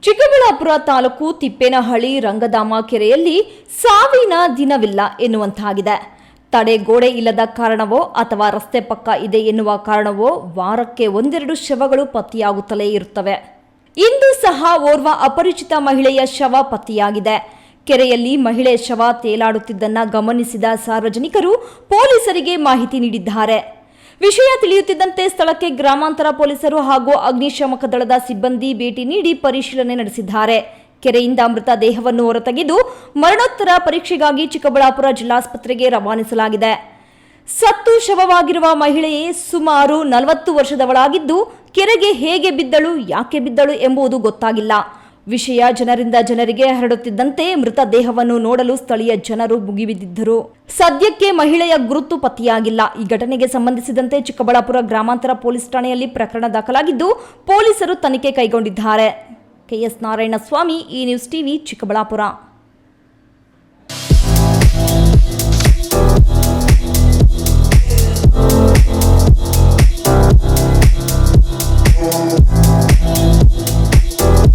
ಚಿಕ್ಕಬಳ್ಳಾಪುರ ತಾಲೂಕು ತಿಪ್ಪೇನಹಳ್ಳಿ ರಂಗಧಾಮ ಕೆರೆಯಲ್ಲಿ ಸಾವಿನ ದಿನವಿಲ್ಲ ಎನ್ನುವಂತಾಗಿದೆ. ತಡೆಗೋಡೆ ಇಲ್ಲದ ಕಾರಣವೋ ಅಥವಾ ರಸ್ತೆ ಪಕ್ಕ ಇದೆ ಎನ್ನುವ ಕಾರಣವೋ ವಾರಕ್ಕೆ ಒಂದೆರಡು ಶವಗಳು ಪತ್ತೆಯಾಗುತ್ತಲೇ ಇರುತ್ತವೆ. ಇಂದು ಸಹ ಓರ್ವ ಅಪರಿಚಿತ ಮಹಿಳೆಯ ಶವ ಪತ್ತೆಯಾಗಿದೆ. ಕೆರೆಯಲ್ಲಿ ಮಹಿಳೆ ಶವ ತೇಲಾಡುತ್ತಿದ್ದನ್ನ ಗಮನಿಸಿದ ಸಾರ್ವಜನಿಕರು ಪೊಲೀಸರಿಗೆ ಮಾಹಿತಿ ನೀಡಿದ್ದಾರೆ. ವಿಷಯ ತಿಳಿಯುತ್ತಿದ್ದಂತೆ ಸ್ಥಳಕ್ಕೆ ಗ್ರಾಮಾಂತರ ಪೊಲೀಸರು ಹಾಗೂ ಅಗ್ನಿಶಾಮಕ ದಳದ ಸಿಬ್ಬಂದಿ ಭೇಟಿ ನೀಡಿ ಪರಿಶೀಲನೆ ನಡೆಸಿದ್ದಾರೆ. ಕೆರೆಯಿಂದ ಮೃತ ದೇಹವನ್ನು ಹೊರತೆಗೆದು ಮರಣೋತ್ತರ ಪರೀಕ್ಷೆಗಾಗಿ ಚಿಕ್ಕಬಳ್ಳಾಪುರ ಜಿಲ್ಲಾಸ್ಪತ್ರೆಗೆ ರವಾನಿಸಲಾಗಿದೆ. ಸತ್ತು ಶವವಾಗಿರುವ ಮಹಿಳೆಯೇ ಸುಮಾರು 40 ವರ್ಷದವಳಾಗಿದ್ದು, ಕೆರೆಗೆ ಹೇಗೆ ಬಿದ್ದಳು, ಯಾಕೆ ಬಿದ್ದಳು ಎಂಬುದು ಗೊತ್ತಾಗಿಲ್ಲ. ವಿಷಯ ಜನರಿಂದ ಜನರಿಗೆ ಹರಡುತ್ತಿದ್ದಂತೆ ಮೃತ ದೇಹವನ್ನು ನೋಡಲು ಸ್ಥಳೀಯ ಜನರು ಮುಗಿಬಿದ್ದಿದ್ದರು. ಸದ್ಯಕ್ಕೆ ಮಹಿಳೆಯ ಗುರುತು ಪತ್ತೆಯಾಗಿಲ್ಲ. ಈ ಘಟನೆಗೆ ಸಂಬಂಧಿಸಿದಂತೆ ಚಿಕ್ಕಬಳ್ಳಾಪುರ ಗ್ರಾಮಾಂತರ ಪೊಲೀಸ್ ಠಾಣೆಯಲ್ಲಿ ಪ್ರಕರಣ ದಾಖಲಾಗಿದ್ದು ಪೊಲೀಸರು ತನಿಖೆ ಕೈಗೊಂಡಿದ್ದಾರೆ. KS ನಾರಾಯಣಸ್ವಾಮಿ, ಈ ನ್ಯೂಸ್ ಟಿವಿ, ಚಿಕ್ಕಬಳ್ಳಾಪುರ.